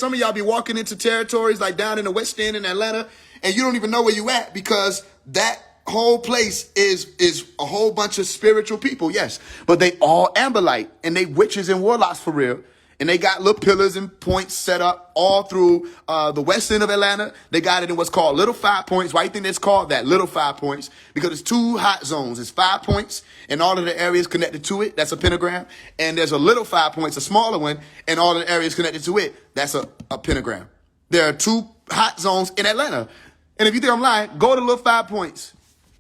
Some of y'all be walking into territories like down in the West End in Atlanta, and you don't even know where you at because that whole place is a whole bunch of spiritual people, yes. But they all Amberlight, and they witches and warlocks for real. And they got little pillars and points set up all through the west end of Atlanta. They got it in what's called Little 5 Points. Why do you think it's called that, Little 5 Points? Because it's 2 hot zones. It's 5 points, and all of the areas connected to it. That's a pentagram. And there's a Little 5 Points, a smaller one, and all of the areas connected to it. That's a pentagram. There are 2 hot zones in Atlanta. And if you think I'm lying, go to Little 5 Points.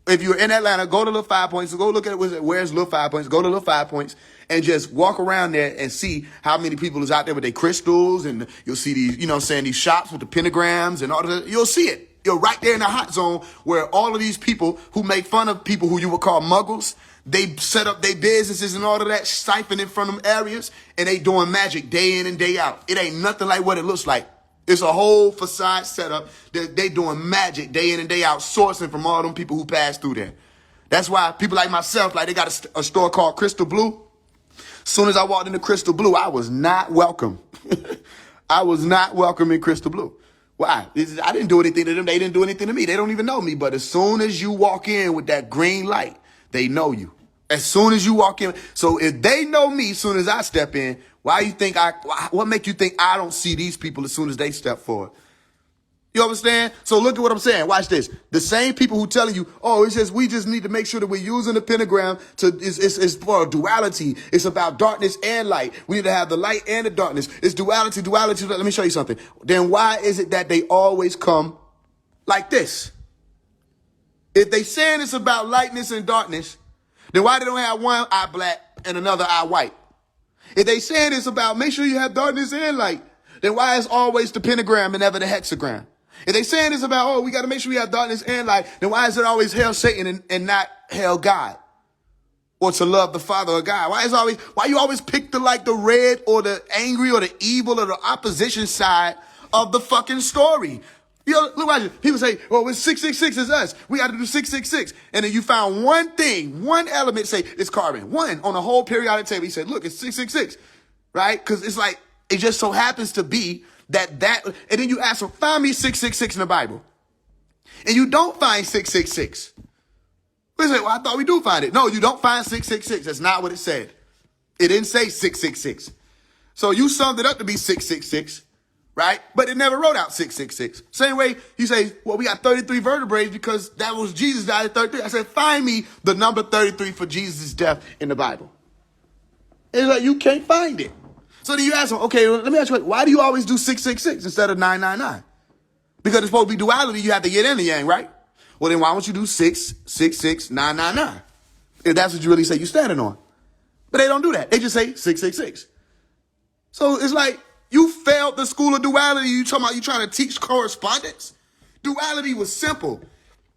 If you're in Atlanta, go to Little 5 Points. Go look at where's Little 5 Points. Go to Little 5 Points and just walk around there and see how many people is out there with their crystals. And you'll see these, you know what I'm saying, these shops with the pentagrams and all that. You'll see it. You're right there in the hot zone where all of these people who make fun of people who you would call muggles, they set up their businesses and all of that, siphoning from them areas, and they doing magic day in and day out. It ain't nothing like what it looks like. It's a whole facade setup that they doing magic day in and day out, sourcing from all them people who pass through there. That's why people like myself, like they got a store called Crystal Blue. As soon as I walked into Crystal Blue, I was not welcome. I was not welcome in Crystal Blue. Why? I didn't do anything to them. They didn't do anything to me. They don't even know me. But as soon as you walk in with that green light, they know you. As soon as you walk in. So if they know me as soon as I step in, what make you think I don't see these people as soon as they step forward? You understand? So look at what I'm saying. Watch this. The same people who telling you, oh, it's just, we just need to make sure that we're using the pentagram it's for duality. It's about darkness and light. We need to have the light and the darkness. It's duality. Let me show you something. Then why is it that they always come like this? If they saying it's about lightness and darkness, then why they don't have one eye black and another eye white? If they saying it's about make sure you have darkness and light, then why is always the pentagram and never the hexagram? If they saying it's about, oh, we got to make sure we have darkness and light, then why is it always hail Satan and not hail God? Or to love the Father or God? Why you always pick the red or the angry or the evil or the opposition side of the fucking story? You know, look at it. People say, well, it's 666 is us. We got to do 666. And then you found one thing, one element, say it's carbon. One on the whole periodic table. He said, look, it's 666, right? Because it's like, it just so happens to be that, and then you ask them, find me 666 in the Bible. And you don't find 666. We say, well, I thought we do find it. No, you don't find 666. That's not what it said. It didn't say 666. So you summed it up to be 666, right? But it never wrote out 666. Same way you say, well, we got 33 vertebrae because that was Jesus died at 33. I said, find me the number 33 for Jesus' death in the Bible. It's like, you can't find it. So then you ask them, okay, well, let me ask you, why do you always do 666 instead of 999? Because it's supposed to be duality, you have to get in the yang, right? Well, then why don't you do 666 999? If that's what you really say you're standing on. But they don't do that. They just say 666. So it's like, you failed the school of duality. You talking about you trying to teach correspondence? Duality was simple.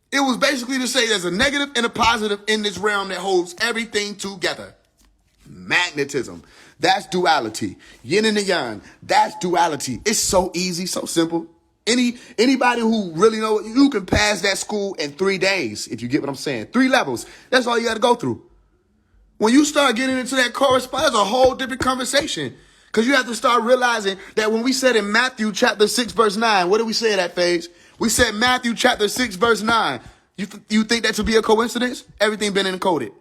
It was basically to say there's a negative and a positive in this realm that holds everything together. Magnetism. That's duality. Yin and the yang. That's duality. It's so easy, so simple. Anybody who really know it, you can pass that school in 3 days, if you get what I'm saying. 3 levels. That's all you got to go through. When you start getting into that correspondence, a whole different conversation. Because you have to start realizing that when we said in Matthew chapter 6, verse 9, what did we say in that phase? We said Matthew chapter 6, verse 9. You think that to be a coincidence? Everything been encoded.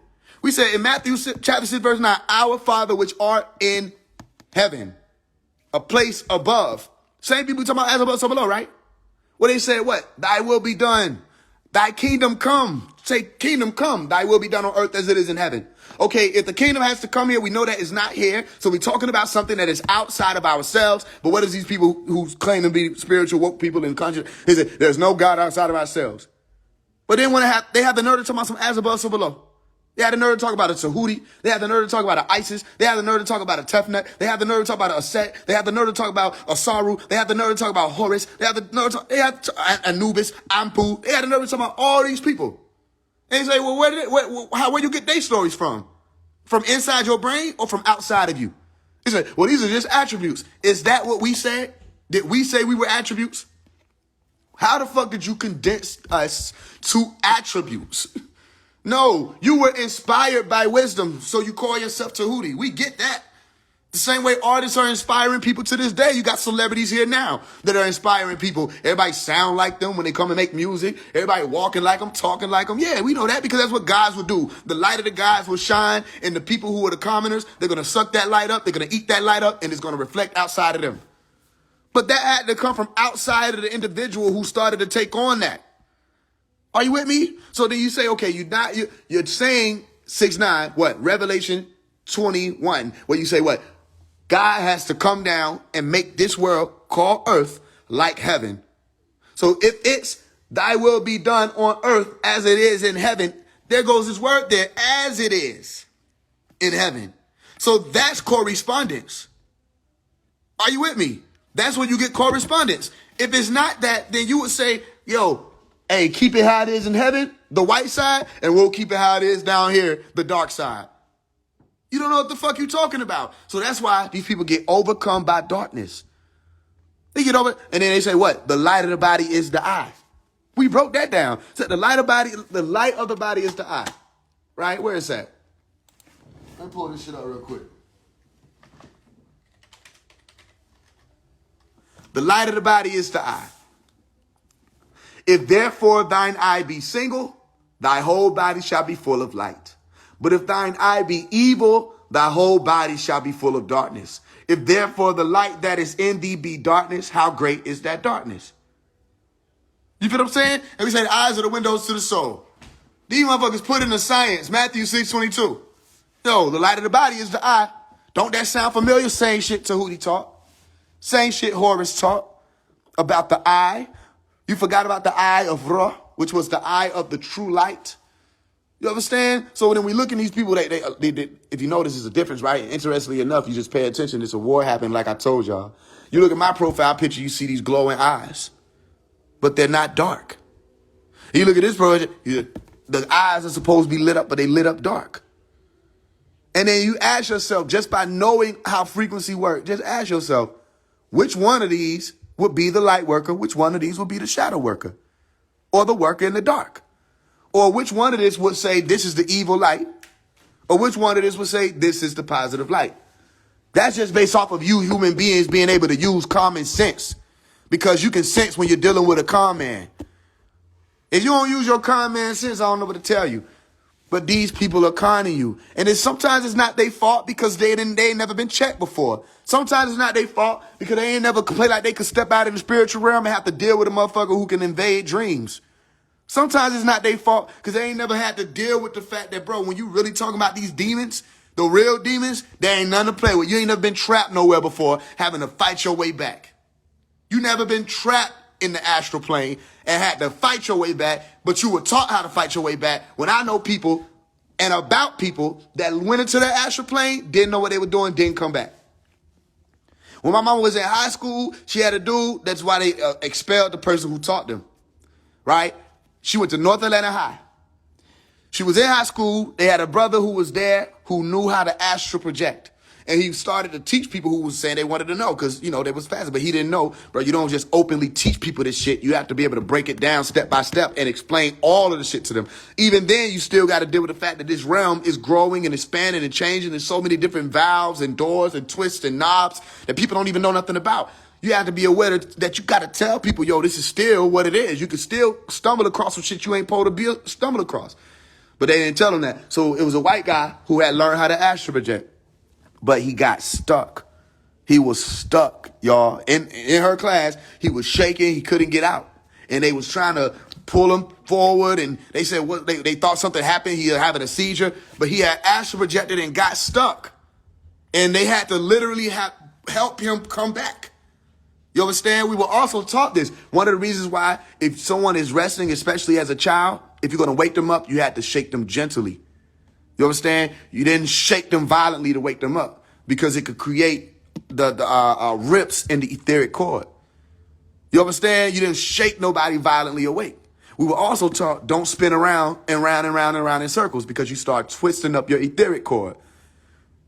We said in Matthew chapter 6, verse 9, our Father which art in heaven, a place above. Same people talking about as above, so below, right? Well, they said what? Thy will be done. Thy kingdom come. Say kingdom come. Thy will be done on earth as it is in heaven. Okay, if the kingdom has to come here, we know that it's not here. So we're talking about something that is outside of ourselves. But what is these people who claim to be spiritual woke people and conscious? They say there's no God outside of ourselves. But then they have the nerve to talk about some as above, so below. They had the nerve to talk about a Tahuti. They had the nerve to talk about an Isis. They had the nerve to talk about a Tefnut. They had the nerve to talk about a Set. They had the nerve to talk about a Saru. They had the nerve to talk about Horus. They had the nerve to talk Anubis, Ampu. They had the nerve to talk about all these people. And they say, well, where you get their stories from? From inside your brain or from outside of you? He said, well, these are just attributes. Is that what we said? Did we say we were attributes? How the fuck did you condense us to attributes? No, you were inspired by wisdom, so you call yourself Tahuti. We get that. The same way artists are inspiring people to this day. You got celebrities here now that are inspiring people. Everybody sound like them when they come and make music. Everybody walking like them, talking like them. Yeah, we know that because that's what gods will do. The light of the gods will shine, and the people who are the commoners, they're going to suck that light up. They're going to eat that light up, and it's going to reflect outside of them. But that had to come from outside of the individual who started to take on that. Are you with me? So then you say, okay, you're saying 6-9, what? Revelation 21, where you say what? God has to come down and make this world called earth like heaven. So if it's thy will be done on earth as it is in heaven, there goes his word there, as it is in heaven. So that's correspondence. Are you with me? That's when you get correspondence. If it's not that, then you would say, yo, hey, keep it how it is in heaven, the white side, and we'll keep it how it is down here, the dark side. You don't know what the fuck you're talking about. So that's why these people get overcome by darkness. They get over, and then they say what? The light of the body is the eye. We broke that down. So the light of the body is the eye. Right? Where is that? Let me pull this shit up real quick. The light of the body is the eye. If therefore thine eye be single, thy whole body shall be full of light. But if thine eye be evil, thy whole body shall be full of darkness. If therefore the light that is in thee be darkness, how great is that darkness? You feel what I'm saying? And we say the eyes are the windows to the soul. These motherfuckers put in the science, Matthew 6:22. Yo, the light of the body is the eye. Don't that sound familiar? Same shit Tahuti taught. Same shit Horus taught about the eye. You forgot about the eye of Ra, which was the eye of the true light. You understand? So when we look at these people, they if you notice, there's a difference, right? Interestingly enough, you just pay attention. It's a war happening, like I told y'all. You look at my profile picture, you see these glowing eyes, but they're not dark. You look at this project, the eyes are supposed to be lit up, but they lit up dark. And then you ask yourself, just by knowing how frequency works, just ask yourself, which one of these would be the light worker? Which one of these would be the shadow worker? Or the worker in the dark? Or which one of this would say this is the evil light? Or which one of this would say this is the positive light? That's just based off of you human beings being able to use common sense. Because you can sense when you're dealing with a con man. If you don't use your common sense, I don't know what to tell you. But these people are conning you. And sometimes it's not their fault because they ain't never been checked before. Sometimes it's not their fault because they ain't never played like they could step out in the spiritual realm and have to deal with a motherfucker who can invade dreams. Sometimes it's not their fault because they ain't never had to deal with the fact that, bro, when you really talking about these demons, the real demons, there ain't nothing to play with. You ain't never been trapped nowhere before having to fight your way back. You never been trapped in the astral plane and had to fight your way back, but you were taught how to fight your way back. When I know people and about people that went into the astral plane, didn't know what they were doing, didn't come back. When my mama was in high school, she had a dude, that's why they expelled the person who taught them, right? She went to North Atlanta High. She was in high school. They had a brother who was there who knew how to astral project. And he started to teach people who was saying they wanted to know because, they was fast. But he didn't know, bro, you don't just openly teach people this shit. You have to be able to break it down step by step and explain all of the shit to them. Even then, you still got to deal with the fact that this realm is growing and expanding and changing. There's so many different valves and doors and twists and knobs that people don't even know nothing about. You have to be aware that you got to tell people, yo, this is still what it is. You can still stumble across some shit you ain't supposed to stumble across. But they didn't tell them that. So it was a white guy who had learned how to astral project. But he got stuck. He was stuck, y'all. In her class, he was shaking. He couldn't get out. And they was trying to pull him forward. And they said they thought something happened. He was having a seizure. But he had astral projected and got stuck. And they had to literally help him come back. You understand? We were also taught this. One of the reasons why if someone is resting, especially as a child, if you're going to wake them up, you had to shake them gently. You understand? You didn't shake them violently to wake them up because it could create the rips in the etheric cord. You understand? You didn't shake nobody violently awake. We were also taught don't spin around and round and round and round in circles because you start twisting up your etheric cord.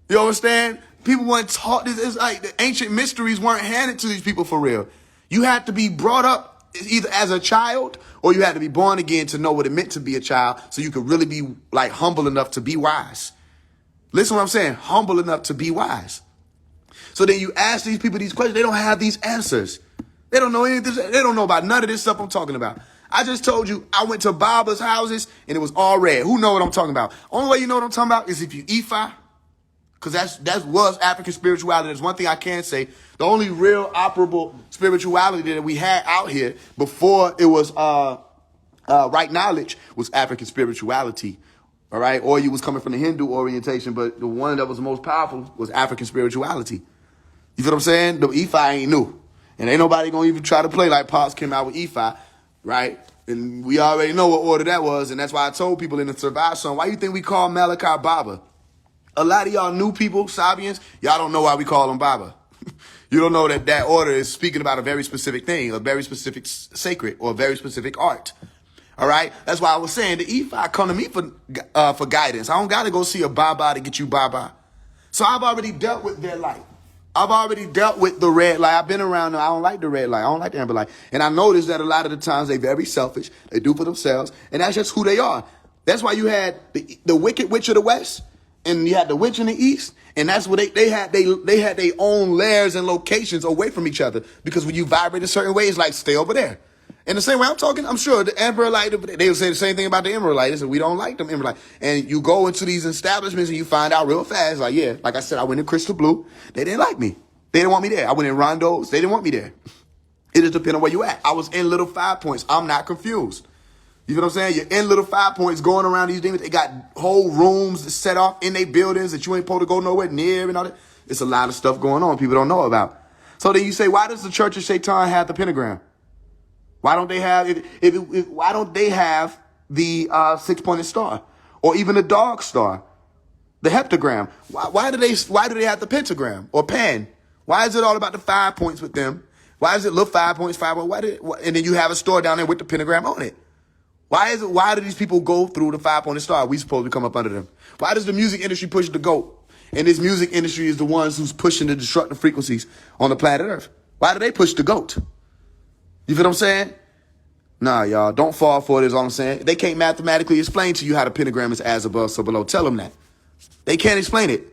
You understand? People weren't taught this. It's like the ancient mysteries weren't handed to these people for real. You had to be brought up either as a child or you had to be born again to know what it meant to be a child so you could really be like humble enough to be wise. Listen to what I'm saying. Humble enough to be wise. So then you ask these people these questions, they don't have these answers. They don't know anything. They don't know about none of this stuff I'm talking about. I just told you I went to Baba's houses and it was all red. Who know what I'm talking about? Only way you know what I'm talking about is if you Ifa, because that was African spirituality. There's one thing I can say. The only real operable spirituality that we had out here before it was right knowledge was African spirituality. All right, or you was coming from the Hindu orientation, but the one that was the most powerful was African spirituality. You feel what I'm saying? The Ifa ain't new. And ain't nobody gonna even try to play like Pops came out with Ifa, right? And we already know what order that was, and that's why I told people in the Survive song, why you think we call Malachi Baba? A lot of y'all new people, Sabians, y'all don't know why we call him Baba. You don't know that that order is speaking about a very specific thing, a very specific sacred, or a very specific art. All right? That's why I was saying the Ifa come to me for guidance. I don't got to go see a Baba to get you Baba. So I've already dealt with their light. I've already dealt with the red light. I've been around them. I don't like the red light. I don't like the amber light. And I noticed that a lot of the times they're very selfish. They do for themselves. And that's just who they are. That's why you had the wicked witch of the West. And you had the witch in the East. And that's what they had their own layers and locations away from each other. Because when you vibrate a certain way, it's like, stay over there. In the same way I'm talking, I'm sure the Amber Light, they would say the same thing about the Emerald Light. They said, we don't like them Emerald Light. And you go into these establishments and you find out real fast, like, yeah, like I said, I went in Crystal Blue. They didn't like me. They didn't want me there. I went in Rondo's. They didn't want me there. It just depends on where you at. I was in Little 5 Points. I'm not confused. You know what I'm saying? You're in Little 5 Points going around these demons. They got whole rooms set off in their buildings that you ain't supposed to go nowhere near and all that. It's a lot of stuff going on people don't know about. So then you say, why does the Church of Shaitan have the pentagram? Why don't they have why don't they have the 6-pointed star or even the dog star, the heptagram? Why do they have the pentagram or pan? Why is it all about the 5 points with them? Why is it little 5 points, 5 points? And then you have a store down there with the pentagram on it. Why do these people go through the 5-pointed star? We supposed to come up under them. Why does the music industry push the GOAT? And this music industry is the ones who's pushing the destructive frequencies on the planet Earth. Why do they push the GOAT? You feel what I'm saying? Nah, y'all, don't fall for it is all I'm saying. They can't mathematically explain to you how the pentagram is as above, so below. Tell them that. They can't explain it.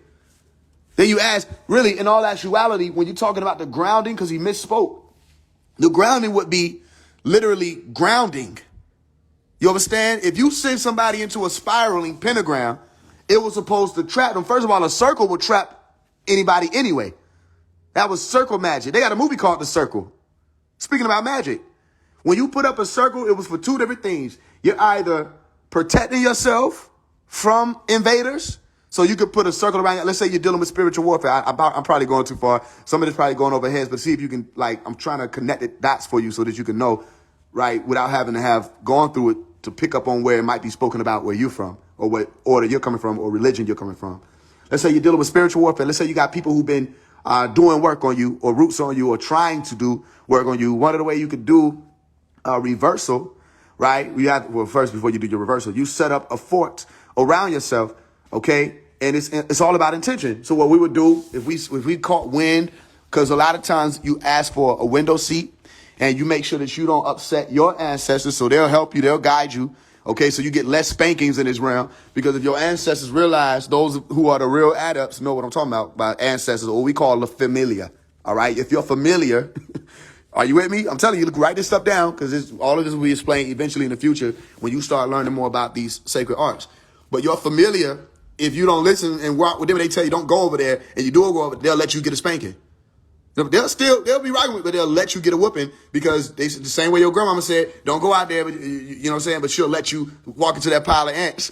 Then you ask, really, in all actuality, when you're talking about the grounding, because he misspoke, the grounding would be literally grounding. You understand? If you send somebody into a spiraling pentagram, it was supposed to trap them. First of all, a circle would trap anybody anyway. That was circle magic. They got a movie called The Circle. Speaking about magic. When you put up a circle, it was for two different things. You're either protecting yourself from invaders. So you could put a circle around it. Let's say you're dealing with spiritual warfare. I'm probably going too far. Some of this probably going over heads, but see if you can, I'm trying to connect the dots for you so that you can know, right, without having to have gone through it to pick up on where it might be spoken about where you're from or what order you're coming from or religion you're coming from. Let's say you're dealing with spiritual warfare. Let's say you got people who've been doing work on you or roots on you or trying to do work on you. One of the ways you could do reversal, right? First, before you do your reversal, you set up a fort around yourself, okay? And it's all about intention. So what we would do if we caught wind, because a lot of times you ask for a window seat and you make sure that you don't upset your ancestors, so they'll help you, they'll guide you, okay? So you get less spankings in this realm, because if your ancestors realize, those who are the real adepts know what I'm talking about by ancestors, or we call the familiar, all right? If you're familiar, are you with me? I'm telling you, look, write this stuff down, because all of this will be explained eventually in the future when you start learning more about these sacred arts. But you're familiar, if you don't listen and walk with them, they tell you don't go over there, and you do go over, they'll let you get a spanking. They'll be rocking with it, but they'll let you get a whooping, because they the same way your grandmama said, don't go out there, but you know what I'm saying? But she'll let you walk into that pile of ants.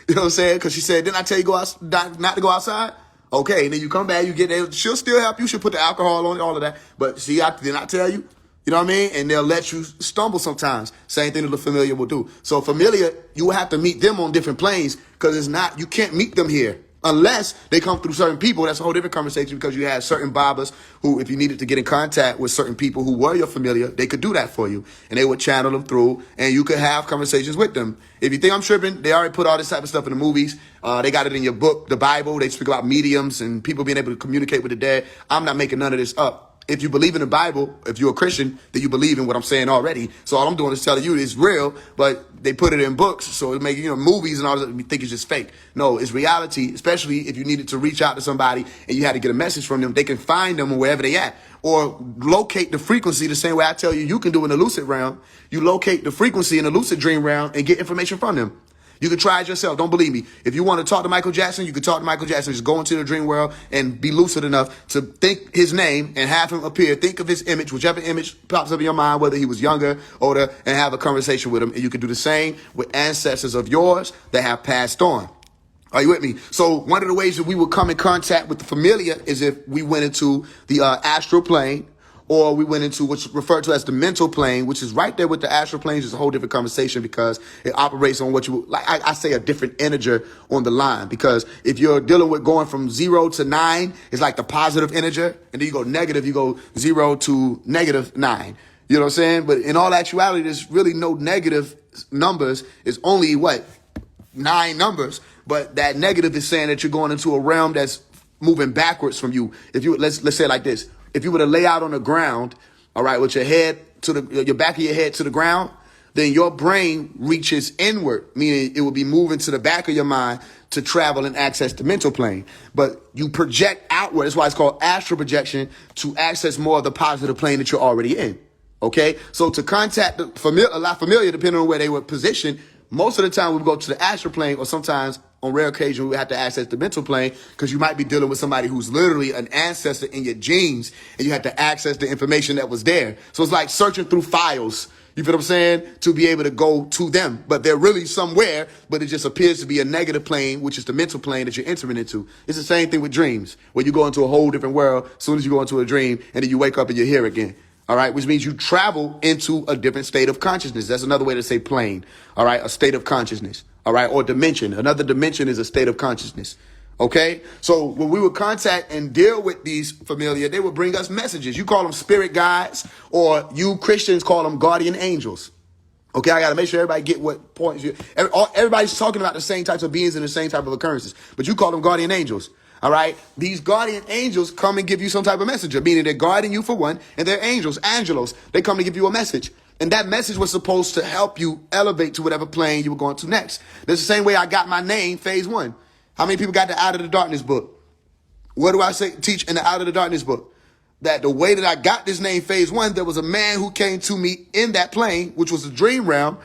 You know what I'm saying? Because she said, didn't I tell you not to go outside? Okay, and then you come back, you get there. She'll still help you. She'll put the alcohol on it, all of that. But see, did not tell you? You know what I mean? And they'll let you stumble sometimes. Same thing that the familiar will do. So familiar, you will have to meet them on different planes, because you can't meet them here unless they come through certain people. That's a whole different conversation, because you had certain Babas who, if you needed to get in contact with certain people who were your familiar, they could do that for you. And they would channel them through, and you could have conversations with them. If you think I'm tripping, they already put all this type of stuff in the movies. They got it in your book, the Bible. They speak about mediums and people being able to communicate with the dead. I'm not making none of this up. if you believe in the Bible, if you're a Christian, then you believe in what I'm saying already. So all I'm doing is telling you it's real, but they put it in books. So it make, movies and all that, you think it's just fake. No, it's reality, especially if you needed to reach out to somebody and you had to get a message from them. They can find them wherever they at or locate the frequency the same way I tell you you can do in the lucid realm. You locate the frequency in the lucid dream realm and get information from them. You can try it yourself. Don't believe me. If you want to talk to Michael Jackson, you can talk to Michael Jackson. Just go into the dream world and be lucid enough to think his name and have him appear. Think of his image, whichever image pops up in your mind, whether he was younger, older, and have a conversation with him. And you can do the same with ancestors of yours that have passed on. Are you with me? So one of the ways that we would come in contact with the familiar is if we went into the astral plane, or we went into what's referred to as the mental plane, which is right there with the astral planes. It's a whole different conversation because it operates on what you, like I say, a different integer on the line. Because if you're dealing with going from 0 to 9, it's like the positive integer. And then you go negative, you go 0 to -9. You know what I'm saying? But in all actuality, there's really no negative numbers. It's only 9 numbers. But that negative is saying that you're going into a realm that's moving backwards from you. If you, let's say it like this. If you were to lay out on the ground, all right, with your head to your back of your head to the ground, then your brain reaches inward, meaning it will be moving to the back of your mind to travel and access the mental plane. But you project outward. That's why it's called astral projection, to access more of the positive plane that you're already in. Okay, so to contact the familiar, depending on where they were positioned, most of the time we go to the astral plane, or sometimes on rare occasion we have to access the mental plane, because you might be dealing with somebody who's literally an ancestor in your genes, and you have to access the information that was there. So it's like searching through files. You feel what I'm saying? To be able to go to them, but they're really somewhere, but it just appears to be a negative plane, which is the mental plane that you're entering into. It's the same thing with dreams, where you go into a whole different world as soon as you go into a dream, and then you wake up and you're here again. All right, which means you travel into a different state of consciousness. That's another way to say plane. All right, a state of consciousness. All right, or dimension. Another dimension is a state of consciousness. Okay, so when we would contact and deal with these familiar, they would bring us messages. You call them spirit guides, or you Christians call them guardian angels. Okay, I got to make sure everybody get what points you. Everybody's talking about the same types of beings and the same type of occurrences, but you call them guardian angels. All right. These guardian angels come and give you some type of message, meaning they're guarding you for one, and they're angels, angelos. They come to give you a message. And that message was supposed to help you elevate to whatever plane you were going to next. That's the same way I got my name, Faise One. How many people got the Out of the Darkness book? What do I teach in the Out of the Darkness book? That the way that I got this name, Faise One, there was a man who came to me in that plane, which was a dream realm.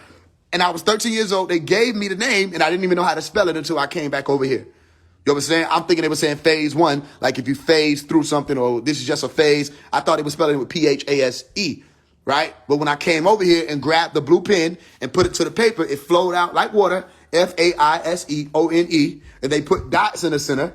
And I was 13 years old. They gave me the name, and I didn't even know how to spell it until I came back over here. You know what I'm saying? I'm thinking they were saying Faise One, like if you phase through something, or this is just a phase. I thought they were spelling it with Phase, right? But when I came over here and grabbed the blue pen and put it to the paper, it flowed out like water, Faiseone, and they put dots in the center,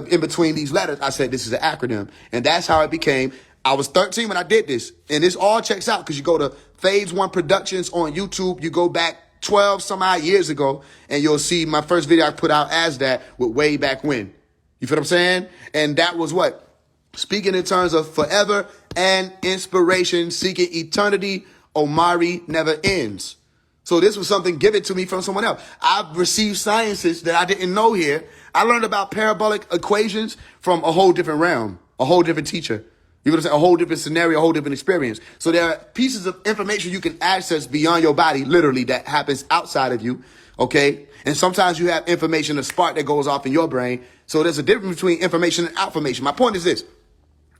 in between these letters. I said, this is an acronym. And that's how it became. I was 13 when I did this. And this all checks out, because you go to Faise One Productions on YouTube, you go back 12 some odd years ago, and you'll see my first video I put out as that with way back when. You feel what I'm saying? And that was what? Speaking in terms of forever and inspiration, seeking eternity, Omari never ends. So this was something given to me from someone else. I've received sciences that I didn't know here. I learned about parabolic equations from a whole different realm, a whole different teacher. You know what I'm saying? A whole different scenario, a whole different experience. So there are pieces of information you can access beyond your body, literally, that happens outside of you, okay? And sometimes you have information, a spark that goes off in your brain. So there's a difference between information and information. My point is this.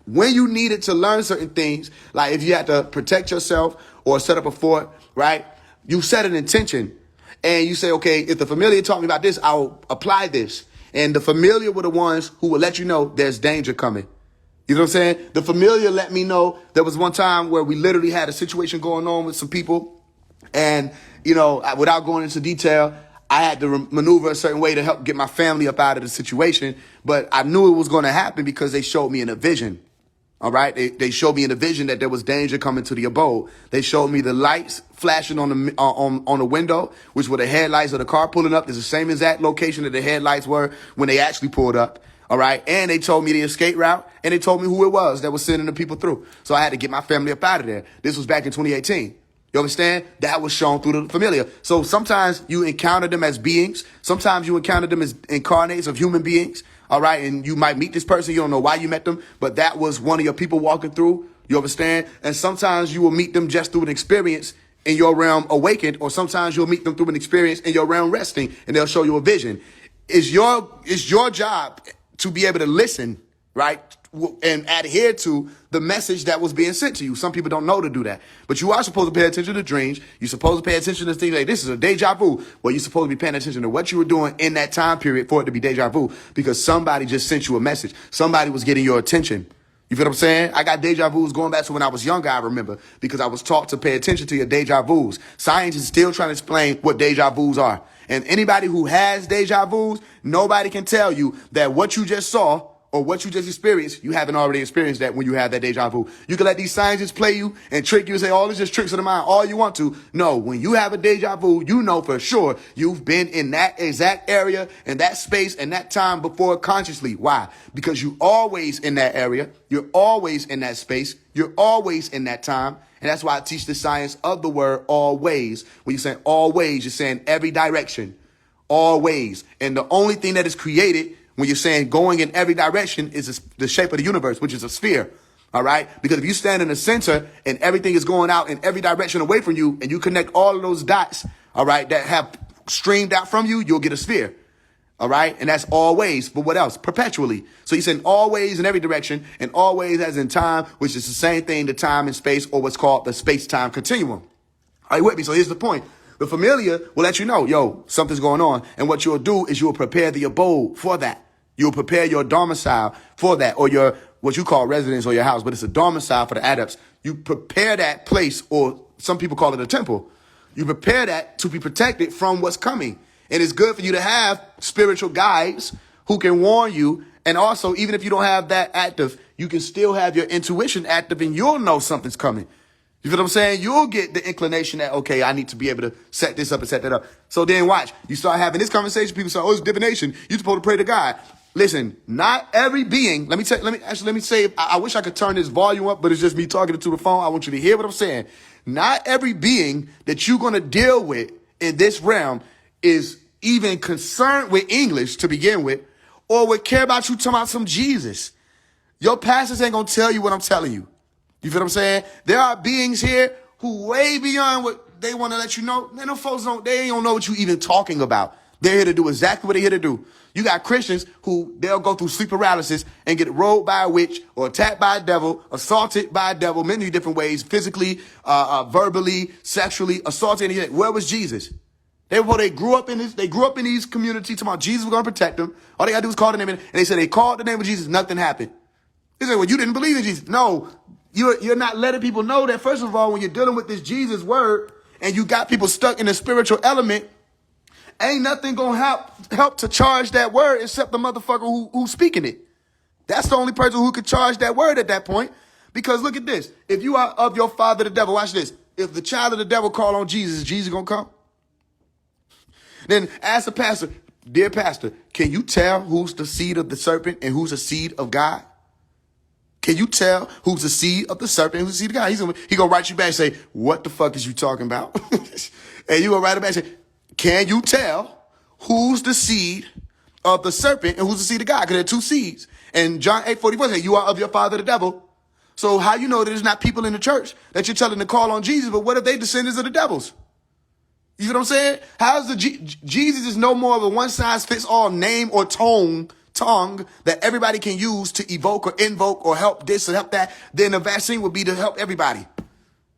When you needed to learn certain things, like if you had to protect yourself or set up a fort, right? You set an intention and you say, okay, if the familiar taught me about this, I'll apply this. And the familiar were the ones who will let you know there's danger coming. You know what I'm saying? The familiar let me know. There was one time where we literally had a situation going on with some people. And, you know, without going into detail, I had to maneuver a certain way to help get my family up out of the situation. But I knew it was going to happen because they showed me in a vision. All right. They showed me in a vision that there was danger coming to the abode. They showed me the lights flashing on the window, which were the headlights of the car pulling up. It's the same exact location that the headlights were when they actually pulled up. All right. And they told me the escape route, and they told me who it was that was sending the people through. So I had to get my family up out of there. This was back in 2018. You understand? That was shown through the familiar. So sometimes you encounter them as beings. Sometimes you encounter them as incarnates of human beings. All right. And you might meet this person. You don't know why you met them, but that was one of your people walking through. You understand? And sometimes you will meet them just through an experience in your realm awakened, or sometimes you'll meet them through an experience in your realm resting, and they'll show you a vision. It's your job to be able to listen, right? And adhere to the message that was being sent to you. Some people don't know to do that. But you are supposed to pay attention to dreams. You're supposed to pay attention to things like this is a deja vu. Well, you're supposed to be paying attention to what you were doing in that time period for it to be deja vu, because somebody just sent you a message. Somebody was getting your attention. You feel what I'm saying? I got deja vus going back to when I was younger, I remember, because I was taught to pay attention to your deja vus. Science is still trying to explain what deja vus are. And anybody who has deja vus, nobody can tell you that what you just saw or what you just experienced, you haven't already experienced that when you have that deja vu. You can let these scientists play you and trick you and say, oh, this is just tricks of the mind, all you want to. No, when you have a deja vu, you know for sure you've been in that exact area and that space and that time before consciously. Why? Because you're always in that area. You're always in that space. You're always in that time. And that's why I teach the science of the word always. When you're saying always, you're saying every direction, always. And the only thing that is created when you're saying going in every direction is the shape of the universe, which is a sphere. All right. Because if you stand in the center and everything is going out in every direction away from you, and you connect all of those dots, all right, that have streamed out from you, you'll get a sphere. All right. And that's always. But what else? Perpetually. So he's saying always in every direction, and always as in time, which is the same thing, the time and space, or what's called the space-time continuum. Are you with me? So here's the point. The familiar will let you know, yo, something's going on. And what you'll do is you'll prepare the abode for that. You'll prepare your domicile for that, or your what you call residence or your house, but it's a domicile for the adepts. You prepare that place, or some people call it a temple. You prepare that to be protected from what's coming. And it's good for you to have spiritual guides who can warn you. And also, even if you don't have that active, you can still have your intuition active, and you'll know something's coming. You feel what I'm saying? You'll get the inclination that, okay, I need to be able to set this up and set that up. So then watch, you start having this conversation. People say, oh, it's divination. You're supposed to pray to God. Listen, not every being. Let me say, I wish I could turn this volume up, but it's just me talking to the phone. I want you to hear what I'm saying. Not every being that you're going to deal with in this realm is even concerned with English to begin with, or would care about you talking about some Jesus. Your pastors ain't going to tell you what I'm telling you. You feel what I'm saying? There are beings here who way beyond what they want to let you know. Man, those folks they don't know what you even talking about. They're here to do exactly what they're here to do. You got Christians who they'll go through sleep paralysis and get rolled by a witch or attacked by a devil, assaulted by a devil, many different ways, physically, verbally, sexually, assaulted. Anything. Where was Jesus? They grew up in these communities talking about Jesus was going to protect them. All they got to do is call the name, and they said they called the name of Jesus, nothing happened. They said, well, you didn't believe in Jesus. No, you're not letting people know that, first of all, when you're dealing with this Jesus word and you got people stuck in the spiritual element, ain't nothing going to help to charge that word except the motherfucker who's speaking it. That's the only person who could charge that word at that point. Because look at this. If you are of your father, the devil, watch this. If the child of the devil call on Jesus, is Jesus going to come? Then ask the pastor, dear pastor, can you tell who's the seed of the serpent and who's the seed of God? Can you tell who's the seed of the serpent and who's the seed of God? He's gonna write you back and say, what the fuck is you talking about? And you gonna write it back and say, can you tell who's the seed of the serpent and who's the seed of God? Because there are two seeds. And John 8:44 says, you are of your father the devil. So how you know there's not people in the church that you're telling to call on Jesus, but what if they descendants of the devils? You know what I'm saying? How's Jesus is no more of a one-size-fits-all name or tongue that everybody can use to evoke or invoke or help this or help that. Then the vaccine would be to help everybody.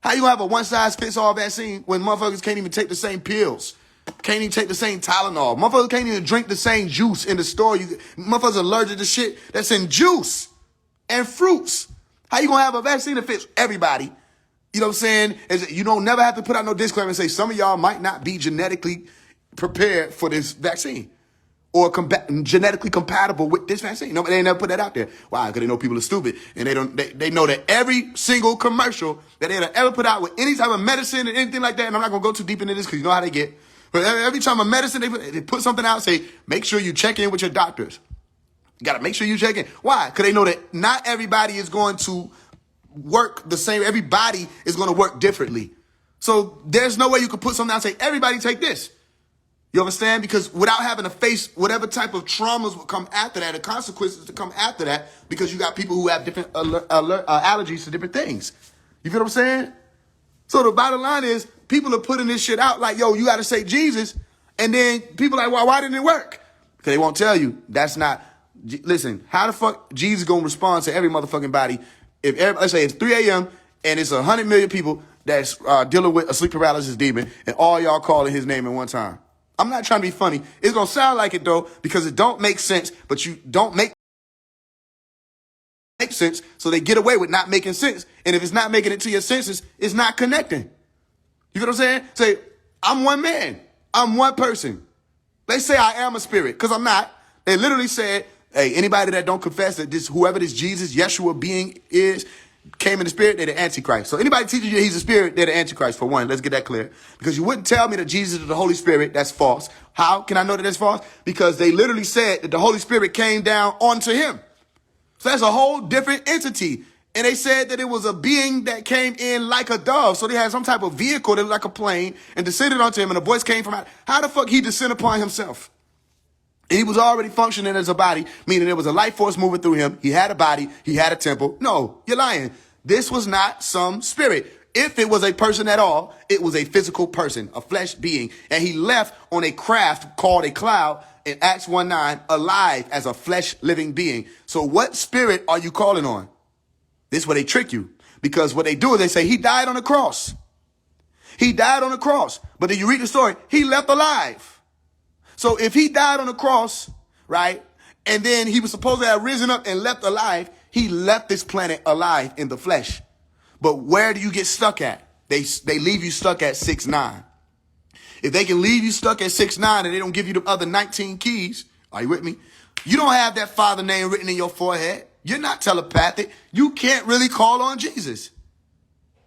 How you gonna have a one-size-fits-all vaccine when motherfuckers can't even take the same pills? Can't even take the same Tylenol. Motherfuckers can't even drink the same juice in the store. Motherfuckers allergic to shit that's in juice and fruits. How you gonna have a vaccine that fits everybody? You know what I'm saying? You don't never have to put out no disclaimer and say some of y'all might not be genetically prepared for this vaccine or genetically compatible with this vaccine. No, they never put that out there. Why? Because they know people are stupid, and they know that every single commercial that they ever put out with any type of medicine and anything like that, and I'm not gonna go too deep into this because you know how they get. But every time a medicine they put something out, say make sure you check in with your doctors. You gotta make sure you check in. Why? Because they know that not everybody is going to work the same. Everybody is going to work differently. So there's no way you could put something out and say, everybody take this. You understand? Because without having to face whatever type of traumas will come after that, the consequences to come after that, because you got people who have different allergies to different things. You feel what I'm saying? So the bottom line is, people are putting this shit out like, yo, you got to say Jesus. And then people are like, well, why didn't it work? Because they won't tell you. That's not, listen, how the fuck Jesus going to respond to every motherfucking body? If let's say it's 3 a.m. and it's 100 million people that's dealing with a sleep paralysis demon, and all y'all calling his name at one time. I'm not trying to be funny. It's going to sound like it, though, because it don't make sense, but you don't make sense, so they get away with not making sense. And if it's not making it to your senses, it's not connecting. You feel what I'm saying? Say, I'm one man. I'm one person. They say I am a spirit, because I'm not. They literally said, hey, anybody that don't confess that this, whoever this Jesus, Yeshua being is, came in the spirit, they're the Antichrist. So anybody teaches you he's a spirit, they're the Antichrist, for one. Let's get that clear. Because you wouldn't tell me that Jesus is the Holy Spirit. That's false. How can I know that that's false? Because they literally said that the Holy Spirit came down onto him. So that's a whole different entity. And they said that it was a being that came in like a dove. So they had some type of vehicle that looked like a plane and descended onto him, and a voice came from out. How the fuck he descended upon himself? And he was already functioning as a body, meaning there was a life force moving through him. He had a body. He had a temple. No, you're lying. This was not some spirit. If it was a person at all, it was a physical person, a flesh being. And he left on a craft called a cloud in Acts 1:9, alive as a flesh living being. So what spirit are you calling on? This is where they trick you. Because what they do is they say he died on the cross. He died on the cross. But then you read the story, he left alive. So if he died on the cross, right, and then he was supposed to have risen up and left alive, he left this planet alive in the flesh. But where do you get stuck at? They leave you stuck at 6'9". If they can leave you stuck at 6'9" and they don't give you the other 19 keys, are you with me? You don't have that Father name written in your forehead. You're not telepathic. You can't really call on Jesus.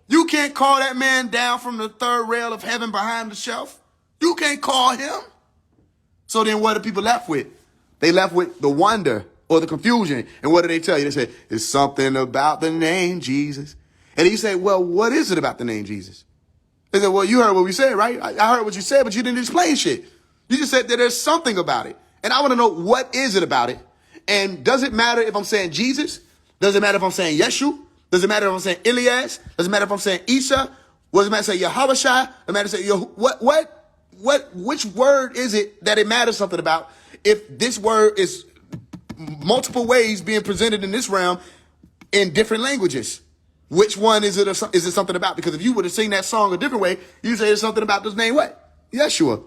You can't call that man down from the third rail of heaven behind the shelf. You can't call him. So then what are people left with? They left with the wonder or the confusion. And what do they tell you? They say, it's something about the name Jesus. And you say, well, what is it about the name Jesus? They said, well, you heard what we said, right? I heard what you said, but you didn't explain shit. You just said that there's something about it. And I want to know, what is it about it? And does it matter if I'm saying Jesus? Does it matter if I'm saying Yeshu? Does it matter if I'm saying Elias? Does it matter if I'm saying Isa? Does it matter if I say Yahushua? Does it matter if I say which word is it that it matters something about if this word is multiple ways being presented in this realm in different languages? Which one is it something about? Because if you were to sing that song a different way, you say it's something about this name what? Yeshua.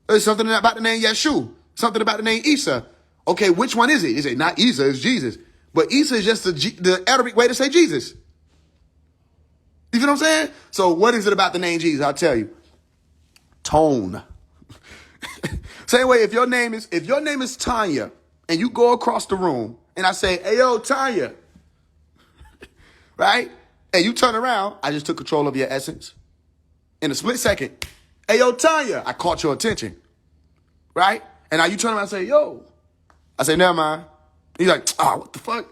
There's something about the name Yeshu. Something about the name Isa. Okay, which one is it? Is it not Isa? It's Jesus. But Isa is just the Arabic way to say Jesus. You feel what I'm saying? So what is it about the name Jesus? I'll tell you. Tone. Same way, if your name is Tanya, and you go across the room, and I say, hey, yo, Tanya, right? And you turn around, I just took control of your essence. In a split second, hey, yo, Tanya, I caught your attention, right? And now you turn around and say, yo. I say, never mind. He's like, what the fuck?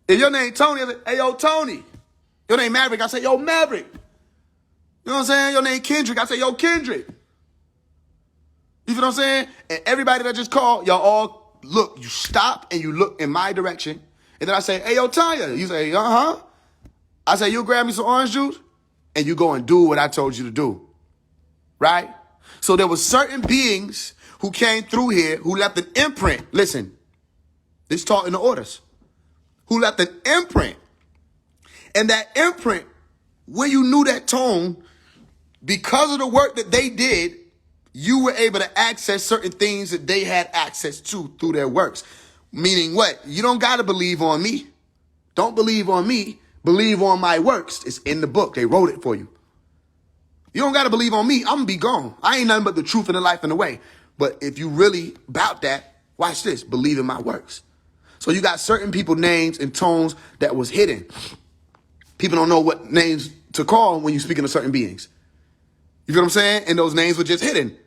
If your name Tony, I say, hey, yo, Tony. Your name Maverick, I say, yo, Maverick. You know what I'm saying? Your name Kendrick, I say, yo, Kendrick. You feel what I'm saying? And everybody that just called, y'all all look, you stop and you look in my direction. And then I say, hey, yo, Tanya. You say, uh-huh. I say, you grab me some orange juice, and you go and do what I told you to do. Right? So there were certain beings who came through here who left an imprint. Listen, this taught in the orders. Who left an imprint. And that imprint, when you knew that tone, because of the work that they did, you were able to access certain things that they had access to through their works. Meaning what? You don't got to believe on me. Don't believe on me. Believe on my works. It's in the book. They wrote it for you. You don't got to believe on me. I'm going to be gone. I ain't nothing but the truth and the life and the way. But if you really about that, watch this. Believe in my works. So you got certain people names and tones that was hidden. People don't know what names to call when you're speaking to certain beings. You feel what I'm saying? And those names were just hidden.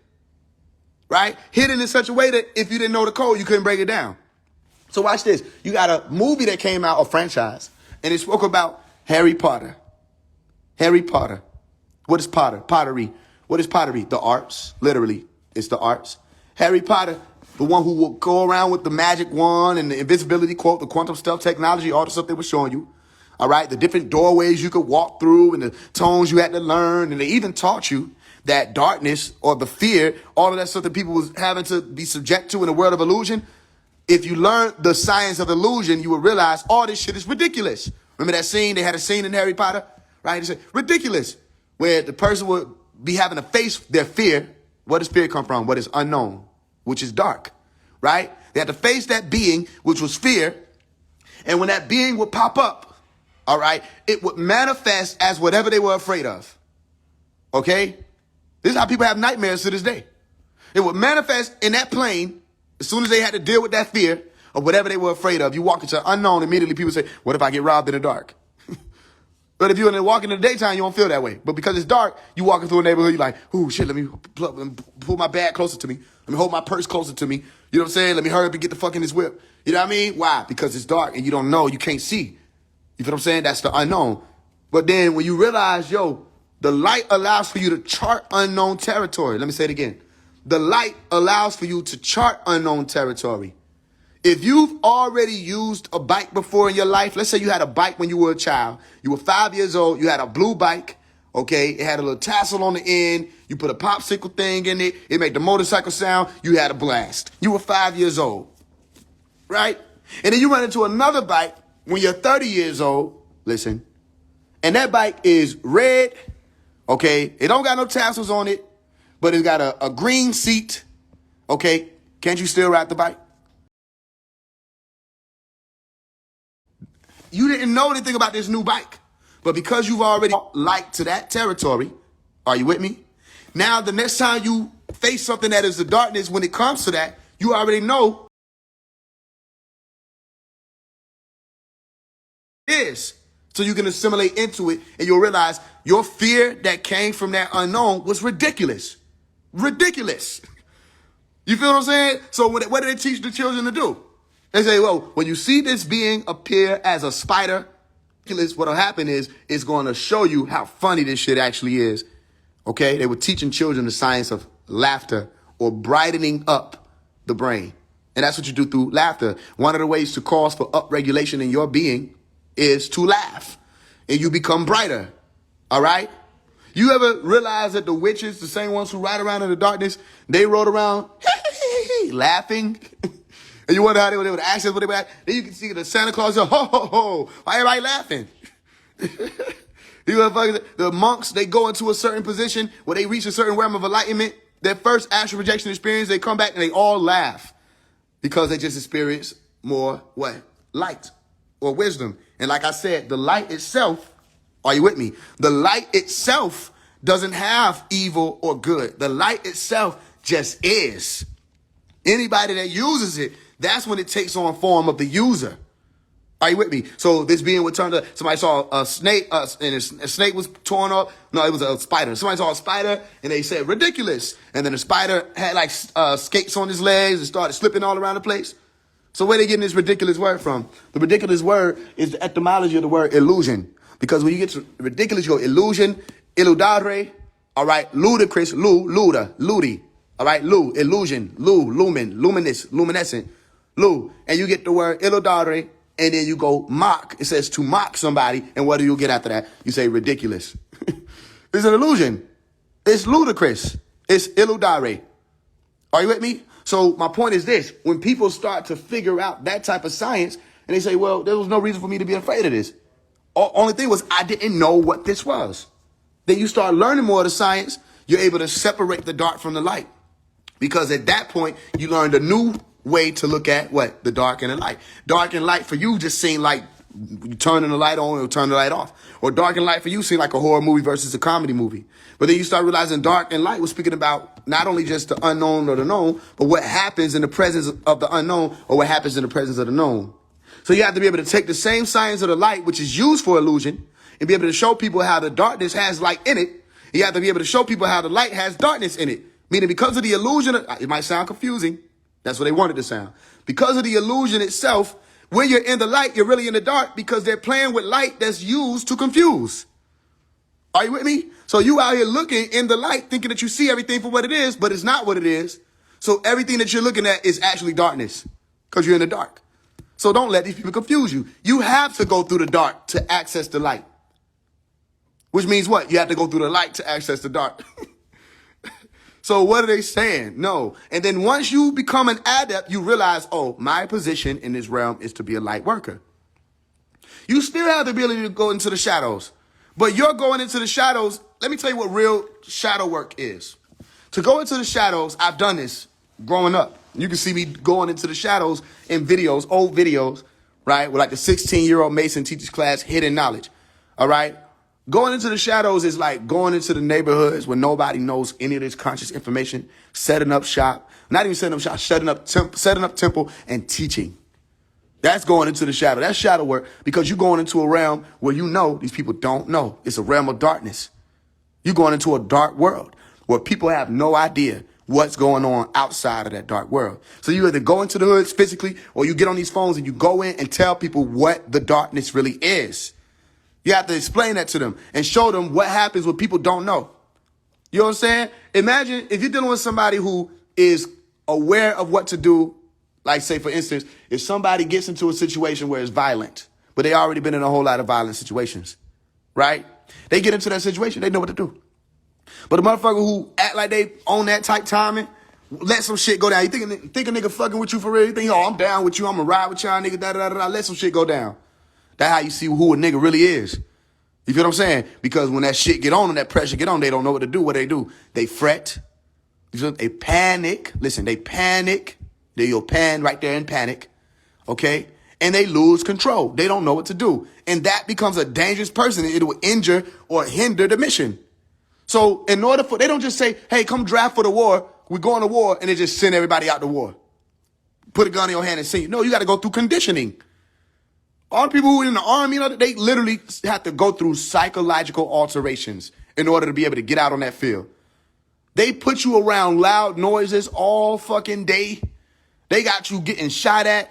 Right? Hidden in such a way that if you didn't know the code, you couldn't break it down. So watch this. You got a movie that came out, a franchise, and it spoke about Harry Potter. Harry Potter. What is Potter? Pottery. What is pottery? The arts, literally. It's the arts. Harry Potter, the one who will go around with the magic wand and the invisibility quote, the quantum stealth technology, all the stuff they were showing you. All right, the different doorways you could walk through and the tones you had to learn. And they even taught you that darkness or the fear, all of that stuff that people was having to be subject to in the world of illusion. If you learn the science of illusion, you will realize all this shit is ridiculous. Remember that scene? They had a scene in Harry Potter, right? They said, ridiculous, where the person would be having to face their fear. Where does fear come from? What is unknown, which is dark, right? They had to face that being, which was fear. And when that being would pop up, all right, it would manifest as whatever they were afraid of. Okay? This is how people have nightmares to this day. It would manifest in that plane as soon as they had to deal with that fear of whatever they were afraid of. You walk into unknown, immediately people say, what if I get robbed in the dark? But if you're walking in the daytime, you don't feel that way. But because it's dark, you walking through a neighborhood, you're like, ooh, shit, let me pull my bag closer to me. Let me hold my purse closer to me. You know what I'm saying? Let me hurry up and get the fuck in this whip. You know what I mean? Why? Because it's dark and you don't know, you can't see. You feel what I'm saying? That's the unknown. But then when you realize, yo, the light allows for you to chart unknown territory. Let me say it again. The light allows for you to chart unknown territory. If you've already used a bike before in your life, let's say you had a bike when you were a child. You were 5 years old. You had a blue bike. Okay. It had a little tassel on the end. You put a popsicle thing in it. It made the motorcycle sound. You had a blast. You were 5 years old. Right? And then you run into another bike when you're 30 years old. Listen. And that bike is red. Okay. It don't got no tassels on it, but it's got a green seat. Okay. Can't you still ride the bike? You didn't know anything about this new bike, but because you've already liked to that territory, are you with me? Now, the next time you face something that is the darkness, when it comes to that, you already know it is. So you can assimilate into it and you'll realize your fear that came from that unknown was ridiculous. Ridiculous. You feel what I'm saying? So what do they teach the children to do? They say, well, when you see this being appear as a spider, what'll happen is it's going to show you how funny this shit actually is. Okay? They were teaching children the science of laughter or brightening up the brain. And that's what you do through laughter. One of the ways to cause for upregulation in your being is to laugh. And you become brighter. All right? You ever realize that the witches, the same ones who ride around in the darkness, they rode around laughing? And you wonder how they would access what they would act. Then you can see the Santa Claus, ho, ho, ho. Why everybody laughing? The monks, they go into a certain position where they reach a certain realm of enlightenment. Their first astral projection experience, they come back and they all laugh because they just experience more what? Light or wisdom. And like I said, the light itself, are you with me? The light itself doesn't have evil or good. The light itself just is. Anybody that uses it, that's when it takes on form of the user. Are you with me? So this being would turn to, somebody saw a snake, and a snake was torn up. No, it was a spider. Somebody saw a spider and they said, ridiculous. And then the spider had like skates on his legs and started slipping all around the place. So where they getting this ridiculous word from? The ridiculous word is the etymology of the word illusion. Because when you get to ridiculous, you go illusion, illudare, all right, ludicrous, luda, ludi. All right, illusion, lumen, luminous, luminescent, and you get the word illudare, and then you go mock. It says to mock somebody, and what do you get after that? You say ridiculous. It's an illusion. It's ludicrous. It's illudare. Are you with me? So my point is this: when people start to figure out that type of science, and they say, "Well, there was no reason for me to be afraid of this." Only thing was I didn't know what this was. Then you start learning more of the science. You're able to separate the dark from the light. Because at that point, you learned a new way to look at what? The dark and the light. Dark and light for you just seem like you turning the light on or turning the light off. Or dark and light for you seem like a horror movie versus a comedy movie. But then you start realizing dark and light was speaking about not only just the unknown or the known, but what happens in the presence of the unknown or what happens in the presence of the known. So you have to be able to take the same science of the light, which is used for illusion, and be able to show people how the darkness has light in it. You have to be able to show people how the light has darkness in it. Meaning because of the illusion, it might sound confusing. That's what they wanted to sound. Because of the illusion itself, when you're in the light, you're really in the dark because they're playing with light that's used to confuse. Are you with me? So you out here looking in the light, thinking that you see everything for what it is, but it's not what it is. So everything that you're looking at is actually darkness because you're in the dark. So don't let these people confuse you. You have to go through the dark to access the light. Which means what? You have to go through the light to access the dark. So what are they saying? No. And then once you become an adept, you realize, oh, my position in this realm is to be a light worker. You still have the ability to go into the shadows. But you're going into the shadows. Let me tell you what real shadow work is. To go into the shadows, I've done this growing up. You can see me going into the shadows in videos, old videos, right? With like the 16-year-old Mason teaches class, Hidden Knowledge. All right? Going into the shadows is like going into the neighborhoods where nobody knows any of this conscious information, setting up shop, not even setting up shop, setting up temple and teaching. That's going into the shadow. That's shadow work because you're going into a realm where you know these people don't know. It's a realm of darkness. You're going into a dark world where people have no idea what's going on outside of that dark world. So you either go into the hoods physically or you get on these phones and you go in and tell people what the darkness really is. You have to explain that to them and show them what happens when people don't know. You know what I'm saying? Imagine if you're dealing with somebody who is aware of what to do. Like, say, for instance, if somebody gets into a situation where it's violent, but they already been in a whole lot of violent situations, right? They get into that situation. They know what to do. But the motherfucker who act like they own that type timing, let some shit go down. You think a nigga fucking with you for real? You think, oh, I'm down with you. I'm going to ride with y'all, nigga, da-da-da-da. Let some shit go down. That's how you see who a nigga really is. You feel what I'm saying? Because when that shit get on and that pressure get on, they don't know what to do. What they do? They fret. They panic. Listen, they panic. They'll pan right there in panic. Okay? And they lose control. They don't know what to do. And that becomes a dangerous person. It will injure or hinder the mission. So in order for, they don't just say, hey, come draft for the war. We're going to war. And they just send everybody out to war. Put a gun in your hand and send you. No, you got to go through conditioning. All the people who are in the army, they literally have to go through psychological alterations in order to be able to get out on that field. They put you around loud noises all fucking day. They got you getting shot at